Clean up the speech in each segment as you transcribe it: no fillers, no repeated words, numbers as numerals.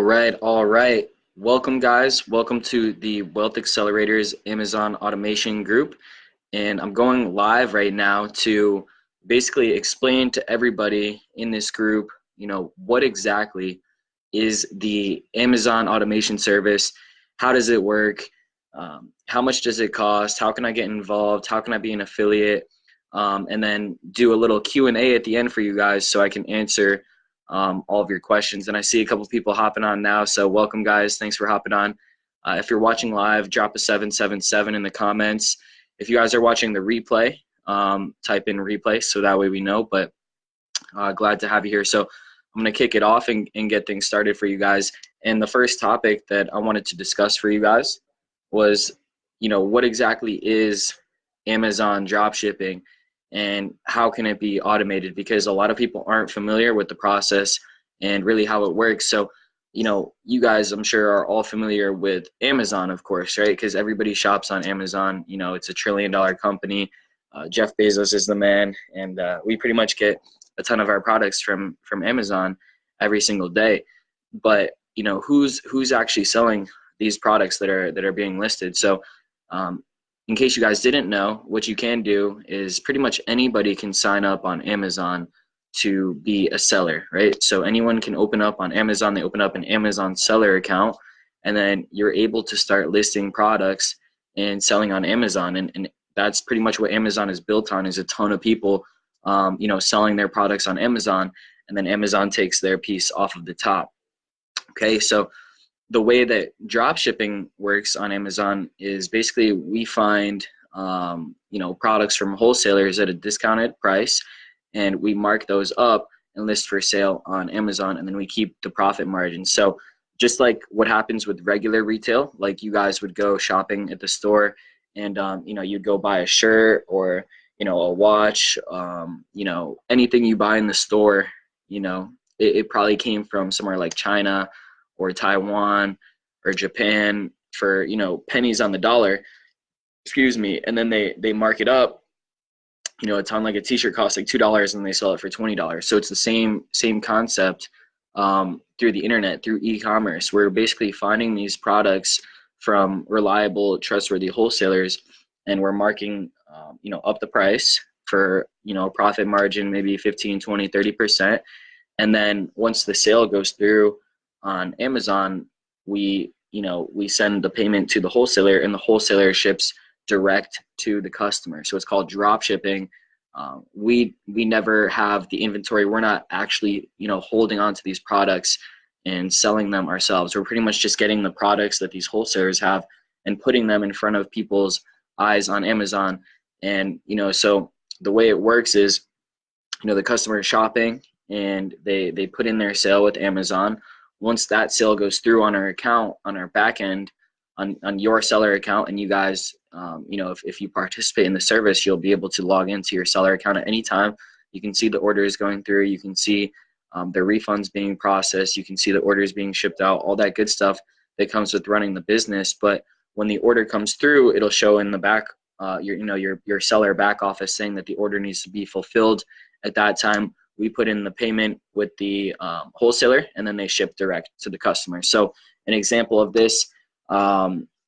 All right. Welcome, guys. Welcome to the Wealth Accelerators Amazon Automation Group. And I'm going live right now to basically explain to everybody in this group, what exactly is the Amazon automation service? How does it work? How much does it cost? How can I get involved? How can I be an affiliate? And then do a little Q&A at the end for you guys so I can answer all of your questions. And I see a couple people hopping on now, so welcome, guys. Thanks for hopping on. If you're watching live, drop a 777 in the comments. If you guys are watching the replay, type in replay so that way we know, but glad to have you here. So I'm going to kick it off and get things started for you guys. And the first topic that I wanted to discuss for you guys was, what exactly is Amazon dropshipping and how can it be automated? Because a lot of people aren't familiar with the process and really how it works. So, you guys, I'm sure, are all familiar with Amazon, of course, right? Because everybody shops on Amazon. It's a $1 trillion company. Jeff Bezos is the man, and we pretty much get a ton of our products from Amazon every single day. But who's actually selling these products that are being listed? So in case you guys didn't know, what you can do is pretty much anybody can sign up on Amazon to be a seller, right? So anyone can open up on Amazon. They open up an Amazon seller account, and then you're able to start listing products and selling on Amazon. And that's pretty much what Amazon is built on, is a ton of people selling their products on Amazon, and then Amazon takes their piece off of the top. Okay, so the way that drop shipping works on Amazon is basically we find products from wholesalers at a discounted price, and we mark those up and list for sale on Amazon, and then we keep the profit margin. So just like what happens with regular retail, like you guys would go shopping at the store and you'd go buy a shirt or a watch, anything you buy in the store, it probably came from somewhere like China or Taiwan or Japan for pennies on the dollar, and then they mark it up. A ton, like a t-shirt costs like $2 and they sell it for $20. So it's the same concept through the internet, through e-commerce. We're basically finding these products from reliable, trustworthy wholesalers, and we're marking up the price for profit margin, maybe 15, 20, 30%. And then once the sale goes through on Amazon, we send the payment to the wholesaler, and the wholesaler ships direct to the customer. So it's called drop shipping. We never have the inventory. We're not actually holding on to these products and selling them ourselves. We're pretty much just getting the products that these wholesalers have and putting them in front of people's eyes on Amazon. And so the way it works is the customer is shopping and they put in their sale with Amazon. Once that sale goes through on our account, on our back end, on your seller account, and you guys, if you participate in the service, you'll be able to log into your seller account at any time. You can see the orders going through. You can see the refunds being processed. You can see the orders being shipped out, all that good stuff that comes with running the business. But when the order comes through, it'll show in the back, your seller back office saying that the order needs to be fulfilled. At that time, we put in the payment with the wholesaler, and then they ship direct to the customer. So an example of this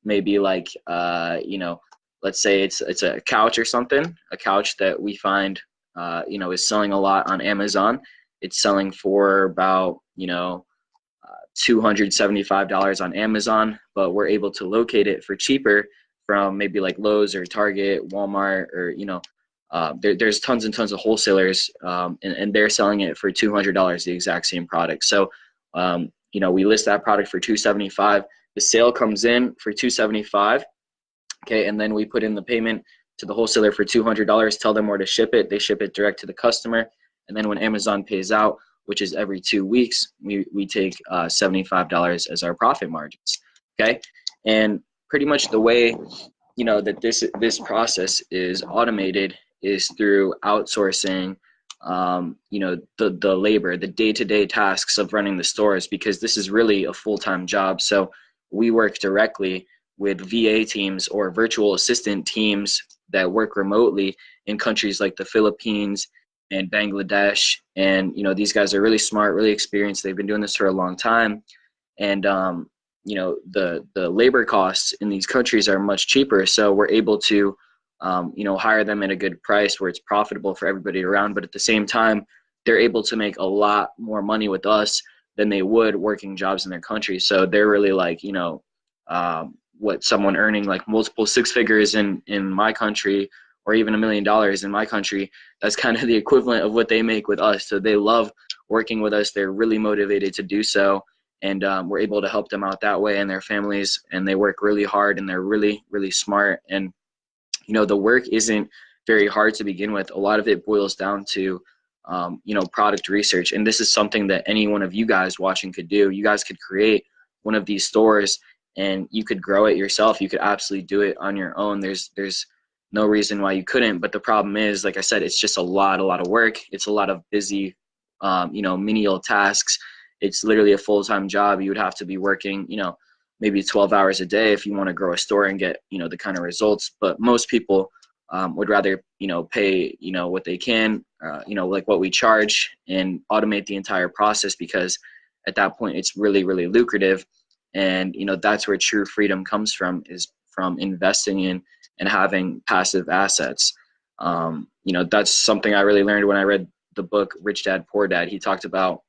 may be like, let's say it's a couch or something, a couch that we find, is selling a lot on Amazon. It's selling for about, $275 on Amazon, but we're able to locate it for cheaper from maybe like Lowe's or Target, Walmart, or, there's tons and tons of wholesalers, and they're selling it for $200, the exact same product. So, we list that product for $275. The sale comes in for $275. Okay. And then we put in the payment to the wholesaler for $200, tell them where to ship it. They ship it direct to the customer. And then when Amazon pays out, which is every 2 weeks, we take $75 as our profit margins. Okay. And pretty much the way, that this process is automated is through outsourcing, the labor, the day-to-day tasks of running the stores, because this is really a full-time job. So we work directly with VA teams or virtual assistant teams that work remotely in countries like the Philippines and Bangladesh. And, these guys are really smart, really experienced. They've been doing this for a long time. and the labor costs in these countries are much cheaper, so we're able to hire them at a good price where it's profitable for everybody around. But at the same time, they're able to make a lot more money with us than they would working jobs in their country. So they're really like, what someone earning like multiple six figures in my country, or even $1 million in my country, that's kind of the equivalent of what they make with us. So they love working with us. They're really motivated to do so. And we're able to help them out that way and their families. And they work really hard, and they're really, really smart. And the work isn't very hard to begin with. A lot of it boils down to, product research. And this is something that any one of you guys watching could do. You guys could create one of these stores, and you could grow it yourself. You could absolutely do it on your own. There's no reason why you couldn't. But the problem is, like I said, it's just a lot of work. It's a lot of busy, menial tasks. It's literally a full-time job. You would have to be working, maybe 12 hours a day if you want to grow a store and get, the kind of results. But most people would rather, pay, what they can, like what we charge, and automate the entire process, because at that point it's really, really lucrative. And, that's where true freedom comes from, is from investing in and having passive assets. That's something I really learned when I read the book Rich Dad Poor Dad. He talked about,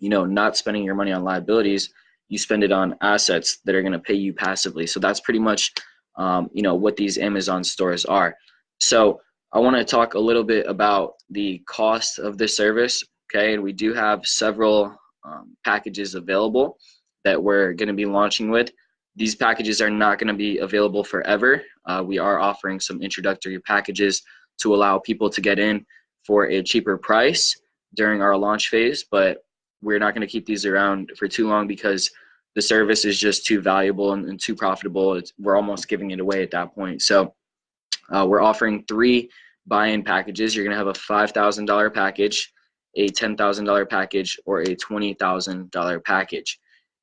not spending your money on liabilities. You spend it on assets that are going to pay you passively. So that's pretty much, what these Amazon stores are. So I want to talk a little bit about the cost of this service. Okay. And we do have several packages available that we're going to be launching with. These packages are not going to be available forever. We are offering some introductory packages to allow people to get in for a cheaper price during our launch phase, but we're not going to keep these around for too long because the service is just too valuable and too profitable. We're almost giving it away at that point. So we're offering 3 buy-in packages. You're going to have a $5,000 package, a $10,000 package, or a $20,000 package.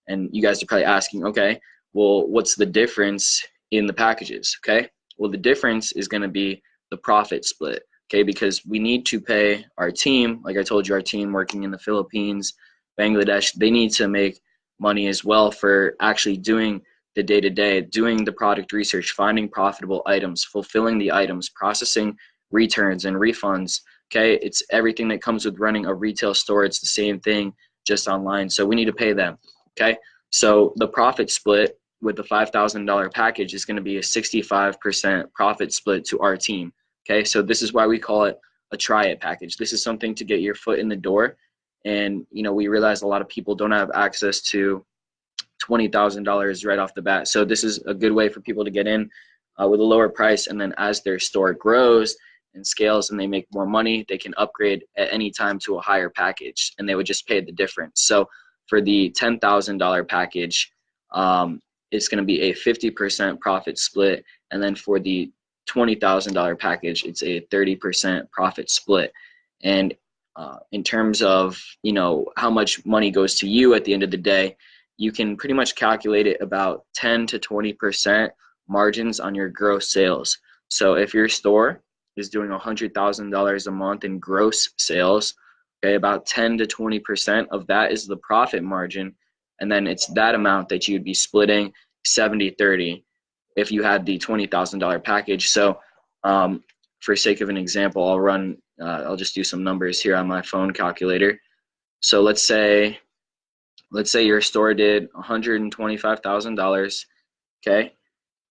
And you guys are probably asking, okay, well, what's the difference in the packages? Okay, well, the difference is going to be the profit split. Okay, because we need to pay our team. Like I told you, our team working in the Philippines, Bangladesh, they need to make money as well for actually doing the day-to-day, doing the product research, finding profitable items, fulfilling the items, processing returns and refunds. Okay, it's everything that comes with running a retail store. It's the same thing, just online. So we need to pay them. Okay, so the profit split with the $5,000 package is going to be a 65% profit split to our team. Okay, so this is why we call it a try it package. This is something to get your foot in the door. And, we realize a lot of people don't have access to $20,000 right off the bat. So this is a good way for people to get in with a lower price. And then as their store grows and scales and they make more money, they can upgrade at any time to a higher package, and they would just pay the difference. So for the $10,000 package, it's going to be a 50% profit split. And then for the $20,000 package, it's a 30% profit split. And in terms of, how much money goes to you at the end of the day, you can pretty much calculate it about 10 to 20% margins on your gross sales. So if your store is doing $100,000 a month in gross sales, okay, about 10 to 20% of that is the profit margin. And then it's that amount that you'd be splitting 70-30 if you had the $20,000 package. So for sake of an example, I'll just do some numbers here on my phone calculator. So let's say your store did $125,000, okay?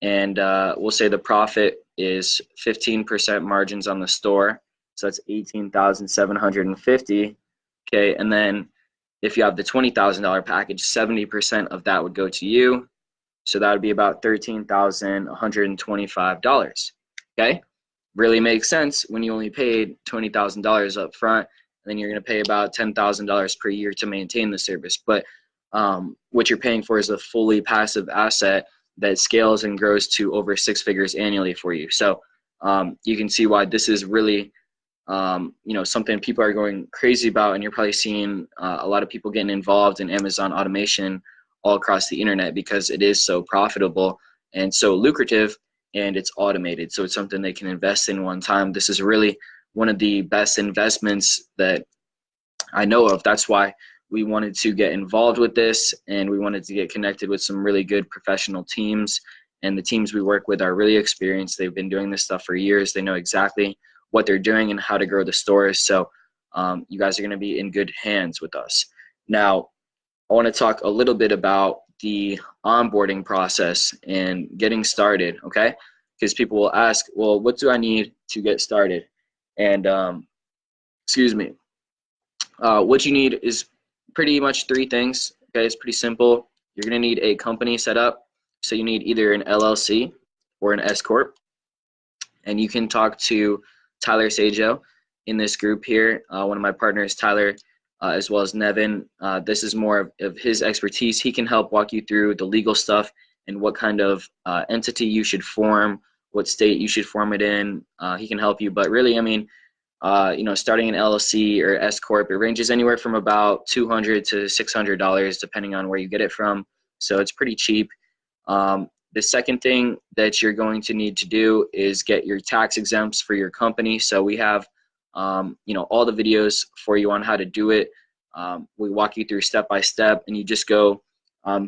And we'll say the profit is 15% margins on the store. So that's $18,750, okay? And then if you have the $20,000 package, 70% of that would go to you. So that would be about $13,125, okay? Really makes sense when you only paid $20,000 up front, and then you're going to pay about $10,000 per year to maintain the service. But what you're paying for is a fully passive asset that scales and grows to over 6 figures annually for you. So you can see why this is really something people are going crazy about, and you're probably seeing a lot of people getting involved in Amazon automation all across the internet because it is so profitable and so lucrative, and it's automated. So it's something they can invest in one time. This is really one of the best investments that I know of. That's why we wanted to get involved with this, and we wanted to get connected with some really good professional teams. And the teams we work with are really experienced. They've been doing this stuff for years. They know exactly what they're doing and how to grow the stores. So you guys are going to be in good hands with us. Now, I want to talk a little bit about the onboarding process and getting started, okay? Because people will ask, well, what do I need to get started? And excuse me. What you need is pretty much three things, okay? It's pretty simple. You're going to need a company set up. So you need either an LLC or an S Corp. And you can talk to Tyler Sajo in this group here. One of my partners, Tyler, as well as Nevin. This is more of his expertise. He can help walk you through the legal stuff and what kind of entity you should form, what state you should form it in. He can help you. But really, I mean, starting an LLC or S Corp, it ranges anywhere from about $200 to $600, depending on where you get it from. So it's pretty cheap. The second thing that you're going to need to do is get your tax exempts for your company. So we have, all the videos for you on how to do it. We walk you through step by step, and you just go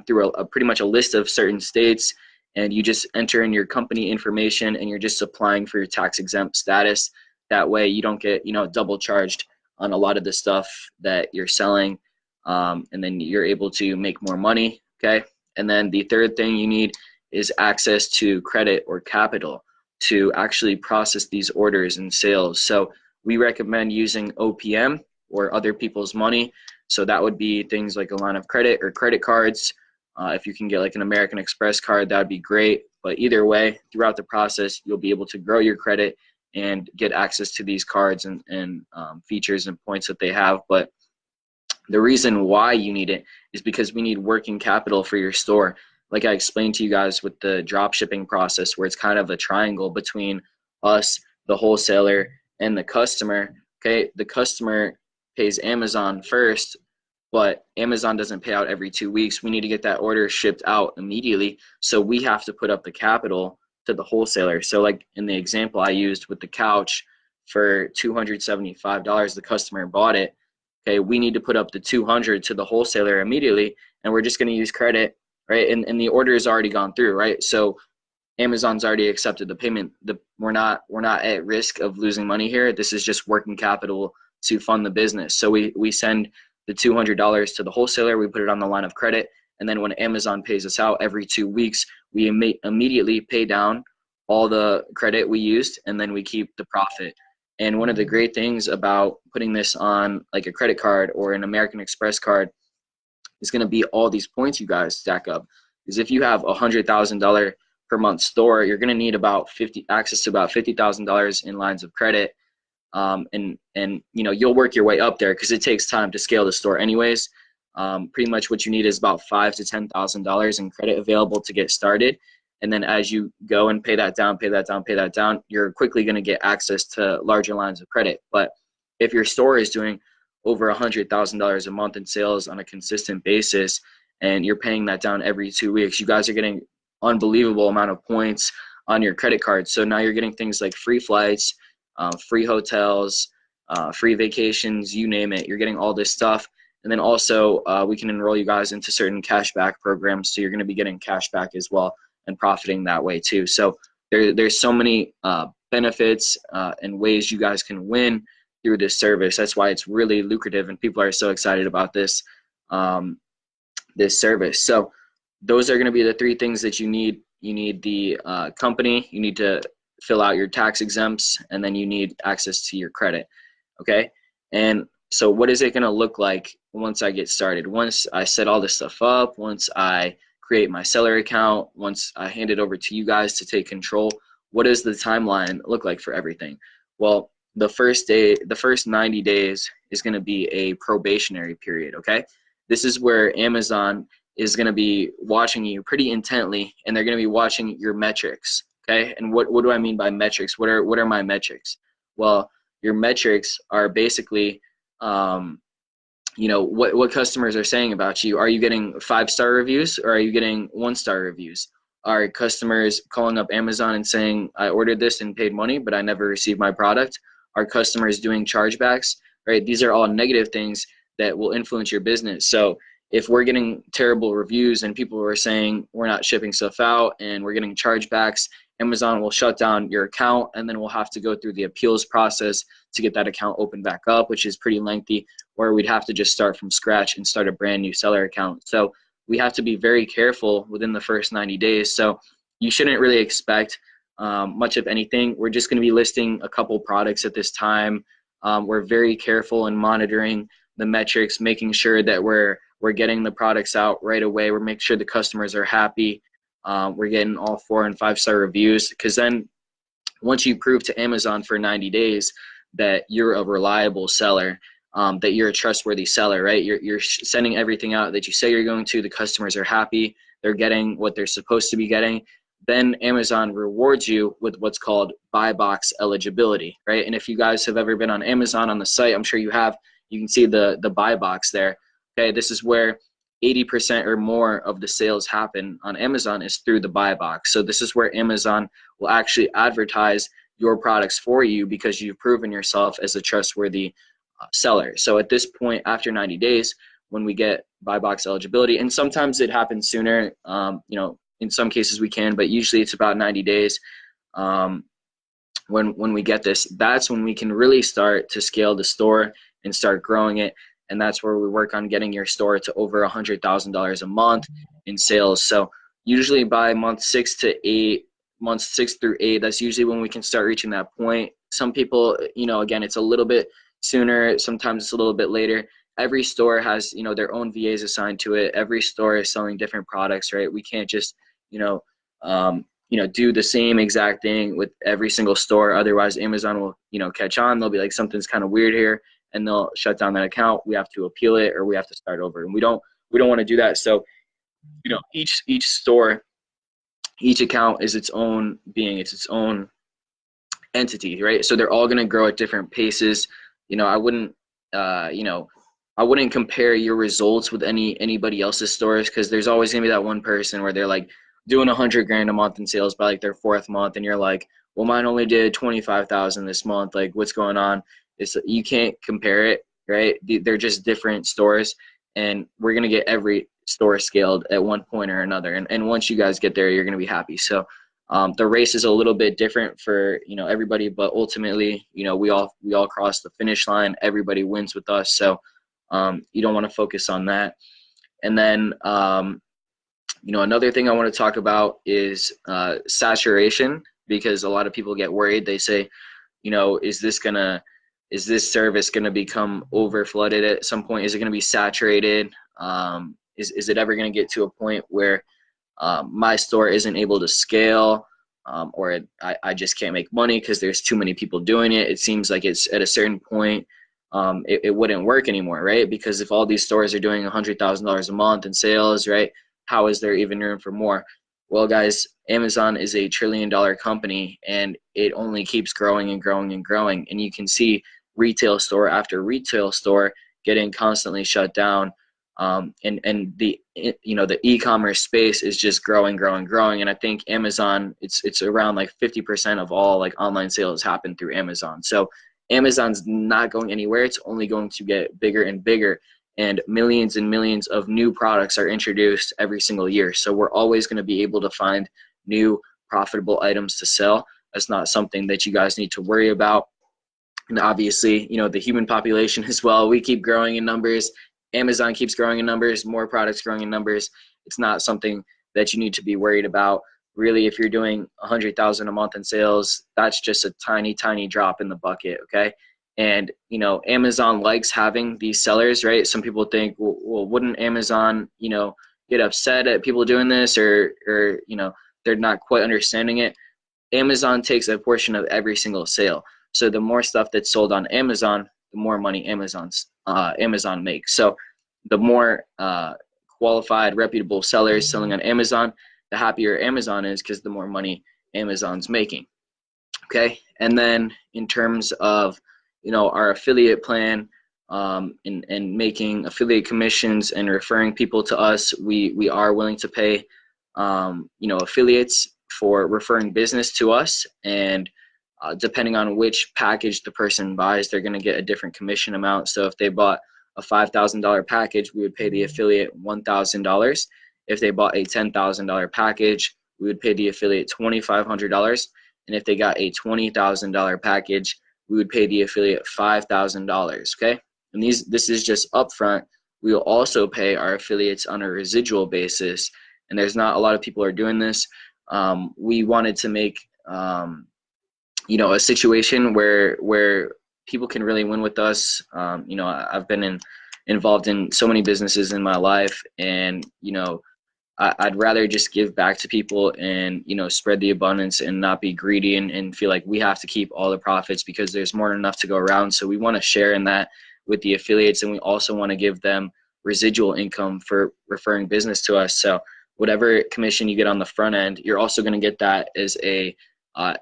through a pretty much a list of certain states, and you just enter in your company information, and you're just applying for your tax exempt status. That way you don't get, double charged on a lot of the stuff that you're selling, and then you're able to make more money, okay? And then the third thing you need is access to credit or capital to actually process these orders and sales. So we recommend using OPM or other people's money. So that would be things like a line of credit or credit cards. If you can get like an American Express card, that would be great. But either way, throughout the process, you'll be able to grow your credit and get access to these cards and features and points that they have. But the reason why you need it is because we need working capital for your store. Like I explained to you guys with the drop shipping process, where it's kind of a triangle between us, the wholesaler, and the customer. Okay, the customer pays Amazon first, but Amazon doesn't pay out every 2 weeks. We need to get that order shipped out immediately. So we have to put up the capital to the wholesaler. So like in the example I used with the couch for $275, the customer bought it. Okay, we need to put up the 200 to the wholesaler immediately, and we're just going to use credit, right? And the order has already gone through, right? So Amazon's already accepted the payment. We're not at risk of losing money here. This is just working capital to fund the business. So we send the $200 to the wholesaler, we put it on the line of credit, and then when Amazon pays us out every 2 weeks, we immediately pay down all the credit we used, and then we keep the profit. And one of the great things about putting this on like a credit card or an American Express card is going to be all these points you guys stack up. Because if you have a $100,000 per month store, you're going to need access to about $50,000 in lines of credit. And you'll work your way up there because it takes time to scale the store anyways. Pretty much what you need is about $5,000 to $10,000 in credit available to get started. And then as you go and pay that down, you're quickly going to get access to larger lines of credit. But if your store is doing over $100,000 a month in sales on a consistent basis, and you're paying that down every 2 weeks, you guys are getting unbelievable amount of points on your credit card. So now you're getting things like free flights, free hotels, free vacations, you name it. You're getting all this stuff. And then also we can enroll you guys into certain cashback programs. So you're going to be getting cashback as well and profiting that way too. So there's so many benefits and ways you guys can win through this service. That's why it's really lucrative, and people are so excited about this this service. So those are going to be the three things that you need. You need the company, you need to fill out your tax exempts, and then you need access to your credit. Okay. And so what is it going to look like once I get started? Once I set all this stuff up, once I create my seller account, once I hand it over to you guys to take control, what does the timeline look like for everything? Well, the first 90 days is going to be a probationary period, okay? This is where Amazon is going to be watching you pretty intently, and they're going to be watching your metrics, okay? And what do I mean by metrics? What are my metrics? Well, your metrics are basically what customers are saying about you. Are you getting 5-star reviews, or are you getting 1-star reviews? Are customers calling up Amazon and saying, I ordered this and paid money, but I never received my product? Are customers doing chargebacks? Right? These are all negative things that will influence your business. So if we're getting terrible reviews and people are saying we're not shipping stuff out and we're getting chargebacks, Amazon will shut down your account, and then we'll have to go through the appeals process to get that account opened back up, which is pretty lengthy, where we'd have to just start from scratch and start a brand new seller account. So we have to be very careful within the first 90 days. So you shouldn't really expect much of anything. We're just going to be listing a couple products at this time. We're very careful in monitoring the metrics, making sure that we're getting the products out right away. We're making sure the customers are happy. We're getting all 4- and 5-star reviews, because then once you prove to Amazon for 90 days that you're a reliable seller, that you're a trustworthy seller, right? You're sending everything out that you say you're going to. The customers are happy. They're getting what they're supposed to be getting. Then Amazon rewards you with what's called buy box eligibility, right? And if you guys have ever been on Amazon on the site, I'm sure you have, you can see the buy box there. Okay, this is where 80% or more of the sales happen on Amazon is through the buy box. So this is where Amazon will actually advertise your products for you because you've proven yourself as a trustworthy seller. So at this point, after 90 days, when we get buy box eligibility, and sometimes it happens sooner, in some cases we can, but usually it's about 90 days. When we get this, that's when we can really start to scale the store and start growing it. And that's where we work on getting your store to over $100,000 a month in sales. So usually by months 6 through 8, that's usually when we can start reaching that point. Some people, again, it's a little bit sooner. Sometimes it's a little bit later. Every store has, their own VAs assigned to it. Every store is selling different products, right? We can't just, do the same exact thing with every single store. Otherwise, Amazon will, catch on. They'll be like, something's kind of weird here, and they'll shut down that account. We have to appeal it, or we have to start over. And we don't want to do that. So, each store, each account is its own being. It's its own entity, right? So they're all going to grow at different paces. I wouldn't compare your results with anybody else's stores, because there's always going to be that one person where they're like doing $100,000 a month in sales by like their 4th month, and you're like, well, mine only did 25,000 this month. Like, what's going on? You can't compare it, right? They're just different stores, and we're going to get every store scaled at one point or another. And once you guys get there, you're going to be happy. So the race is a little bit different for, everybody, but ultimately, we all cross the finish line. Everybody wins with us. So you don't want to focus on that. And then, another thing I want to talk about is saturation, because a lot of people get worried. They say, is this service going to become over flooded at some point? Is it going to be saturated? Is it ever going to get to a point where my store isn't able to scale, or I just can't make money because there's too many people doing it? It seems like it's at a certain point, it wouldn't work anymore, right? Because if all these stores are doing $100,000 a month in sales, right, how is there even room for more? Well, guys, Amazon is a $1 trillion company, and it only keeps growing and growing and growing. And you can see retail store after retail store getting constantly shut down. And the e-commerce space is just growing. And I think Amazon, it's around like 50% of all like online sales happen through Amazon. So Amazon's not going anywhere. It's only going to get bigger and bigger, and millions of new products are introduced every single year. So we're always going to be able to find new profitable items to sell. That's not something that you guys need to worry about. And obviously, the human population as well, we keep growing in numbers. Amazon keeps growing in numbers, more products growing in numbers. It's not something that you need to be worried about. Really, if you're doing 100,000 a month in sales, that's just a tiny drop in the bucket, okay? And, Amazon likes having these sellers, right? Some people think, well, wouldn't Amazon, get upset at people doing this, or they're not quite understanding it. Amazon takes a portion of every single sale. So the more stuff that's sold on Amazon, the more money Amazon makes. So the more qualified, reputable sellers selling on Amazon, the happier Amazon is, because the more money Amazon's making. Okay, and then in terms of our affiliate plan, and making affiliate commissions and referring people to us, we are willing to pay affiliates for referring business to us, and depending on which package the person buys, they're going to get a different commission amount. So if they bought a $5,000 package, we would pay the affiliate $1,000. If they bought a $10,000 package, we would pay the affiliate $2,500. And if they got a $20,000 package, we would pay the affiliate $5,000. Okay, and this is just upfront. We will also pay our affiliates on a residual basis, and there's not a lot of people are doing this. We wanted to make a situation where people can really win with us. I've been involved in so many businesses in my life, and I'd rather just give back to people and spread the abundance and not be greedy and feel like we have to keep all the profits, because there's more than enough to go around. So we want to share in that with the affiliates, and we also want to give them residual income for referring business to us. So whatever commission you get on the front end, you're also going to get that as a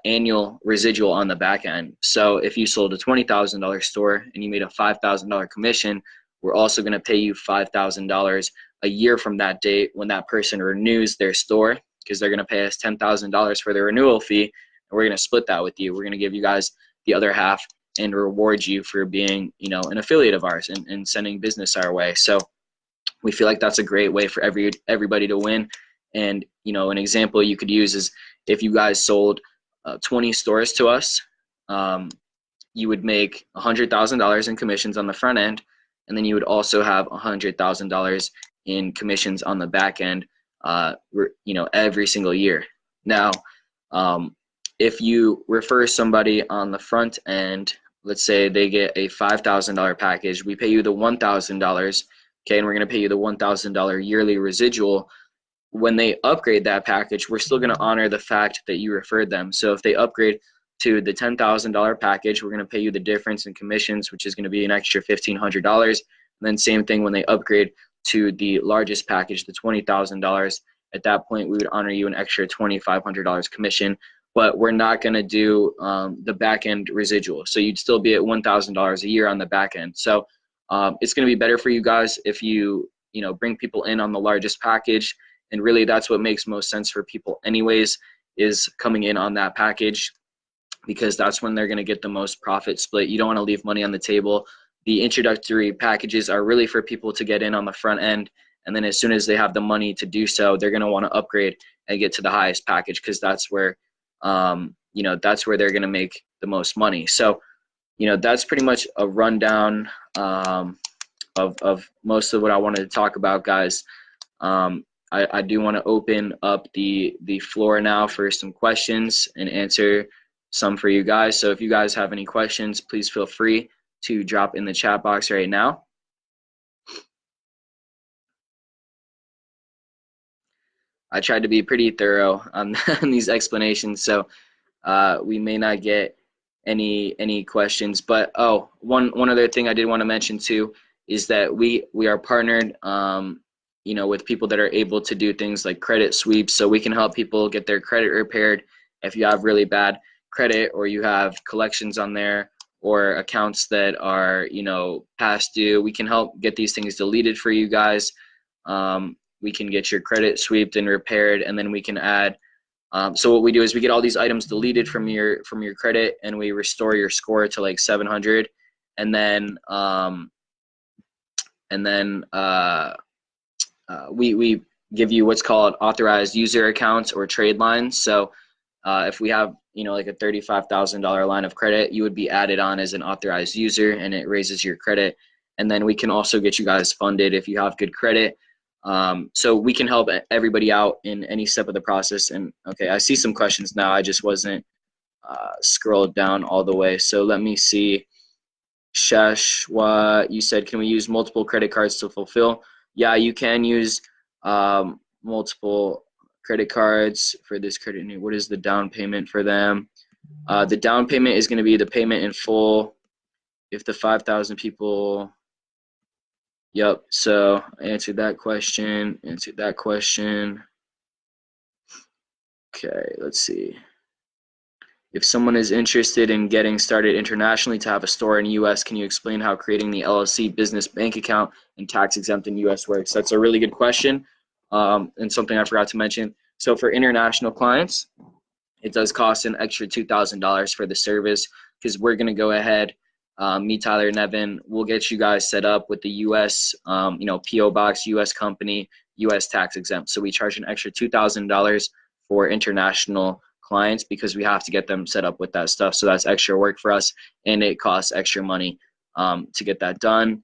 annual residual on the back end. So if you sold a $20,000 store and you made a $5,000 commission, we're also going to pay you $5,000 a year from that date when that person renews their store, because they're going to pay us $10,000 for their renewal fee, and we're going to split that with you. We're going to give you guys the other half and reward you for being an affiliate of ours and sending business our way. So we feel like that's a great way for everybody to win. And an example you could use is if you guys sold 20 stores to us, you would make $100,000 in commissions on the front end, and then you would also have $100,000 in commissions on the back end, every single year. Now, if you refer somebody on the front end, let's say they get a $5,000 package, we pay you the $1,000, okay, and we're going to pay you the $1,000 yearly residual. When they upgrade that package, we're still going to honor the fact that you referred them. So if they upgrade to the $10,000 package, we're going to pay you the difference in commissions, which is going to be an extra $1,500. And then same thing when they upgrade to the largest package, the $20,000. At that point, we would honor you an extra $2,500 commission, but we're not going to do the back end residual. So you'd still be at $1,000 a year on the back end. So it's going to be better for you guys if you bring people in on the largest package. And really, that's what makes most sense for people anyways, is coming in on that package, because that's when they're going to get the most profit split. You don't want to leave money on the table. The introductory packages are really for people to get in on the front end, and then as soon as they have the money to do so, they're going to want to upgrade and get to the highest package, because that's where that's where they're going to make the most money. So that's pretty much a rundown of most of what I wanted to talk about, guys. I do want to open up the floor now for some questions and answer some for you guys. So if you guys have any questions, please feel free to drop in the chat box right now. I tried to be pretty thorough on these explanations, so we may not get any questions. But one other thing I did want to mention too is that we are partnered with people that are able to do things like credit sweeps, so we can help people get their credit repaired if you have really bad credit, or you have collections on there, or accounts that are past due. We can help get these things deleted for you guys. We can get your credit swept and repaired, and then we can add so what we do is we get all these items deleted from your credit, and we restore your score to like 700, and then we give you what's called authorized user accounts or trade lines. So if we have like a $35,000 line of credit, you would be added on as an authorized user, and it raises your credit. And then we can also get you guys funded if you have good credit. So we can help everybody out in any step of the process. And okay, I see some questions now. I just wasn't scrolled down all the way. So let me see. Shashwa, you said, can we use multiple credit cards to fulfill? Yeah, you can use multiple credit cards for this credit need. What is the down payment for them? The down payment is going to be the payment in full. If the 5,000 people, yep. So I answered that question. Okay, let's see. If someone is interested in getting started internationally to have a store in the U.S., can you explain how creating the LLC business bank account and tax exempt in U.S. works? That's a really good question, and something I forgot to mention. So for international clients, it does cost an extra $2,000 for the service, because we're going to go ahead me, Tyler, and Evan, we'll get you guys set up with the U.S. PO box, U.S. company, U.S. tax exempt. So we charge an extra $2,000 for international clients because we have to get them set up with that stuff. So that's extra work for us, and it costs extra money to get that done.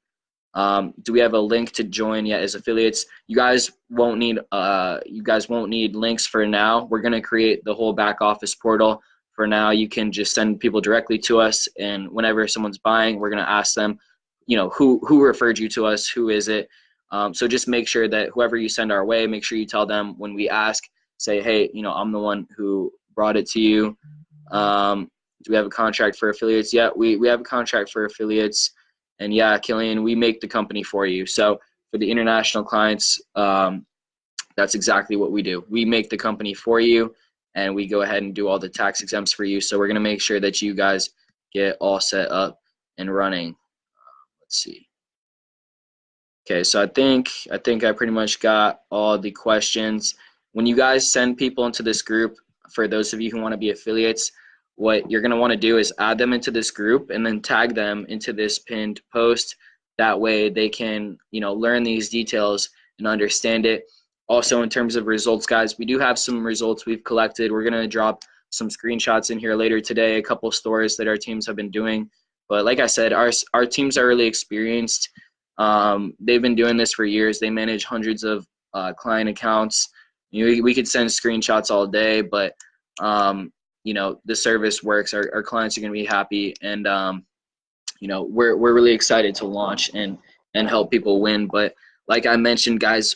Do we have a link to join yet as affiliates? You guys won't need links for now. We're gonna create the whole back office portal. For now, you can just send people directly to us, and whenever someone's buying, we're gonna ask them, who referred you to us, who is it? So just make sure that whoever you send our way, make sure you tell them when we ask, say, hey, I'm the one who brought it to you. Do we have a contract for affiliates? Yeah, we have a contract for affiliates. And yeah, Killian, we make the company for you. So for the international clients, that's exactly what we do. We make the company for you, and we go ahead and do all the tax exempts for you. So we're going to make sure that you guys get all set up and running. Let's see. Okay, so I think I pretty much got all the questions. When you guys send people into this group, for those of you who want to be affiliates, what you're going to want to do is add them into this group and then tag them into this pinned post. That way they can, learn these details and understand it. Also, in terms of results, guys, we do have some results we've collected. We're going to drop some screenshots in here later today, a couple stores that our teams have been doing. But like I said, our teams are really experienced. They've been doing this for years. They manage hundreds of client accounts. We could send screenshots all day, but the service works. Our clients are going to be happy, and we're really excited to launch and help people win. But like I mentioned, guys,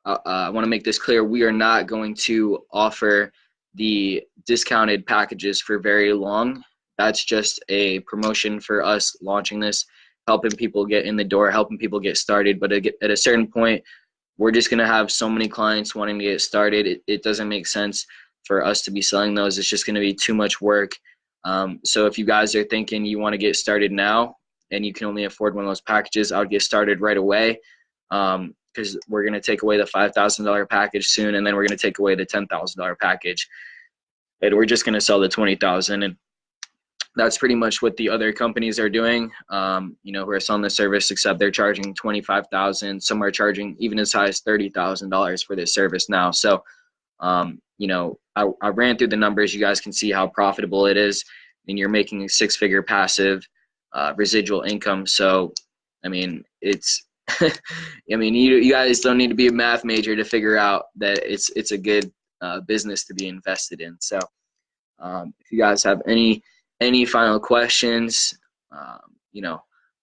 I want to make this clear: we are not going to offer the discounted packages for very long. That's just a promotion for us launching this, helping people get in the door, helping people get started. But at a certain point, we're just going to have so many clients wanting to get started. It doesn't make sense for us to be selling those. It's just going to be too much work. So if you guys are thinking you want to get started now and you can only afford one of those packages, I would get started right away, because we're going to take away the $5,000 package soon, and then we're going to take away the $10,000 package, and we're just going to sell the $20,000. And that's pretty much what the other companies are doing, who are selling the service, except they're charging $25,000. Some are charging even as high as $30,000 for this service now. So, I ran through the numbers. You guys can see how profitable it is, and you're making a six-figure passive residual income. So, it's, you guys don't need to be a math major to figure out that it's a good business to be invested in. So, if you guys have any final questions,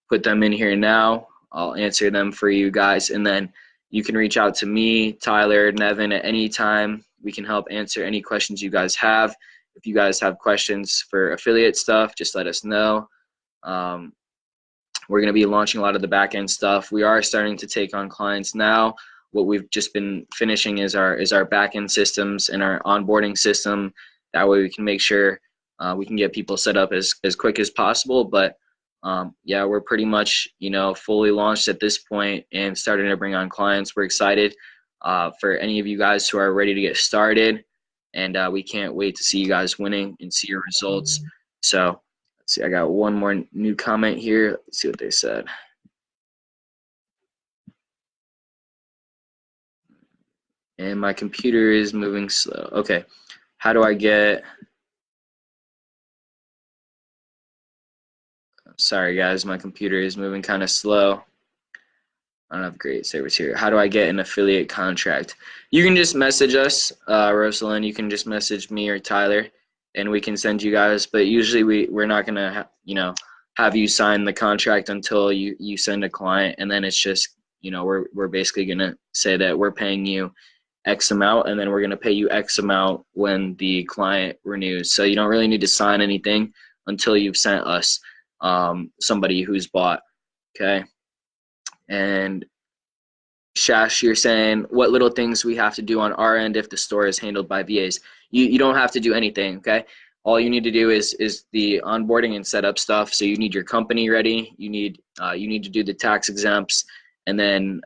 put them in here now. I'll answer them for you guys, and then you can reach out to me, Tyler, Nevin at any time. We can help answer any questions you guys have. If you guys have questions for affiliate stuff, just let us know. We're going to be launching a lot of the back end stuff. We are starting to take on clients now. What we've just been finishing is our back end systems and our onboarding system. That way we can make sure we can get people set up as quick as possible. But yeah, we're pretty much, fully launched at this point and starting to bring on clients. We're excited for any of you guys who are ready to get started, and we can't wait to see you guys winning and see your results. So let's see, I got one more new comment here. Let's see what they said. And my computer is moving slow. Okay, how do I get... Sorry guys, my computer is moving kind of slow. I don't have great service here. How do I get an affiliate contract? You can just message us, Rosalind. You can just message me or Tyler, and we can send you guys. But usually we're not gonna have you sign the contract until you send a client, and then it's just we're basically gonna say that we're paying you X amount, and then we're gonna pay you X amount when the client renews. So you don't really need to sign anything until you've sent us somebody who's bought. Okay. And Shash, you're saying what little things we have to do on our end if the store is handled by VAs. You don't have to do anything, okay? All you need to do is the onboarding and setup stuff. So you need your company ready. You need to do the tax exempts, and then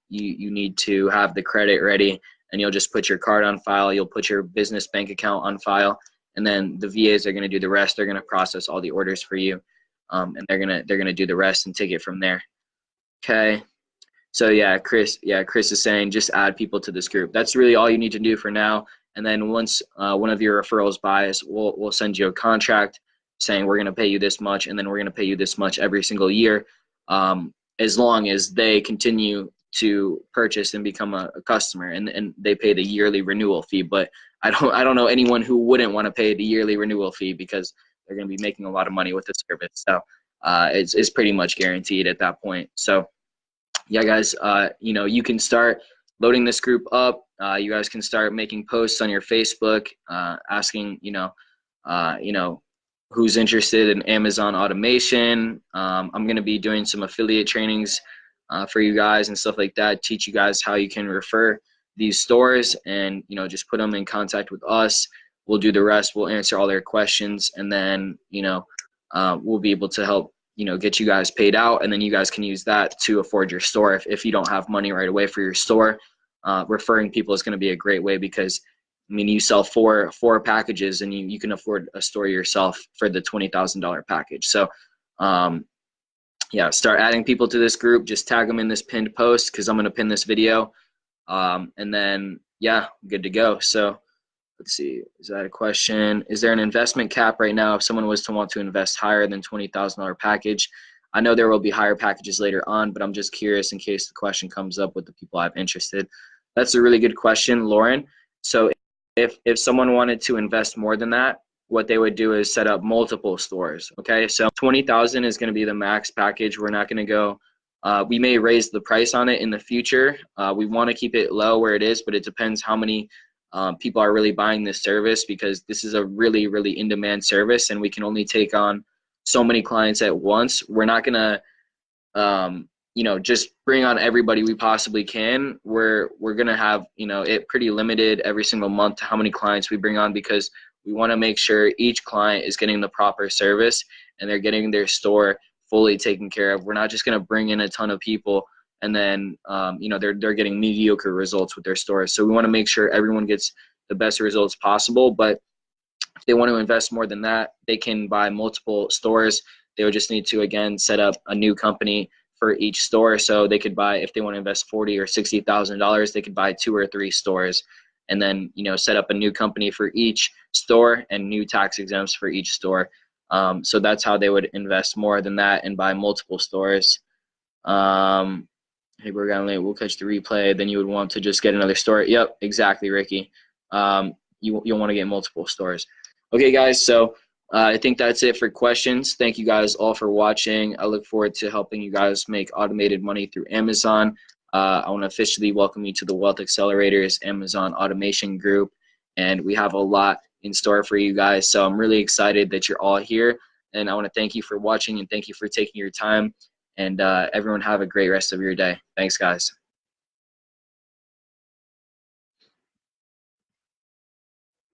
you need to have the credit ready, and you'll just put your card on file. You'll put your business bank account on file, and then the VAs are going to do the rest. They're going to process all the orders for you. and they're gonna do the rest and take it from there. Okay. So yeah, Chris is saying just add people to this group. That's really all you need to do for now. And then once one of your referrals buys, we'll send you a contract saying we're going to pay you this much, and then we're going to pay you this much every single year, as long as they continue to purchase and become a customer, and they pay the yearly renewal fee. But I don't know anyone who wouldn't want to pay the yearly renewal fee because they're going to be making a lot of money with the service. So it's pretty much guaranteed at that point. So yeah, guys, you can start loading this group up. You guys can start making posts on your Facebook, asking, who's interested in Amazon automation. I'm going to be doing some affiliate trainings for you guys and stuff like that. Teach you guys how you can refer these stores, and just put them in contact with us. We'll do the rest. We'll answer all their questions, and then we'll be able to help get you guys paid out, and then you guys can use that to afford your store. If you don't have money right away for your store, referring people is going to be a great way, because you sell four packages, and you can afford a store yourself for the $20,000 package. So yeah, start adding people to this group. Just tag them in this pinned post, because I'm going to pin this video, and then yeah, good to go. So let's see, is that a question? Is there an investment cap right now if someone was to want to invest higher than $20,000 package? I know there will be higher packages later on, but I'm just curious in case the question comes up with the people I'm interested. That's a really good question, Lauren. So if someone wanted to invest more than that, what they would do is set up multiple stores. Okay, so 20,000 is going to be the max package. We're not going to go. We may raise the price on it in the future. We want to keep it low where it is, but it depends how many people are really buying this service, because this is a really, really in-demand service, and we can only take on so many clients at once. We're not gonna, just bring on everybody we possibly can. We're gonna have, it pretty limited every single month to how many clients we bring on, because we want to make sure each client is getting the proper service and they're getting their store fully taken care of. We're not just gonna bring in a ton of people and then they're getting mediocre results with their stores. So we want to make sure everyone gets the best results possible. But if they want to invest more than that, they can buy multiple stores. They would just need to, again, set up a new company for each store. So they could buy, if they want to invest $40,000 or $60,000, they could buy 2 or 3 stores, and then set up a new company for each store and new tax exempts for each store. So that's how they would invest more than that and buy multiple stores. Hey, we're gonna late. We'll catch the replay. Then you would want to just get another store. Yep, exactly, Ricky. You'll want to get multiple stores. Okay, guys. So I think that's it for questions. Thank you guys all for watching. I look forward to helping you guys make automated money through Amazon. I want to officially welcome you to the Wealth Accelerators Amazon Automation Group, and we have a lot in store for you guys. So I'm really excited that you're all here, and I want to thank you for watching and thank you for taking your time. And everyone have a great rest of your day. Thanks, guys.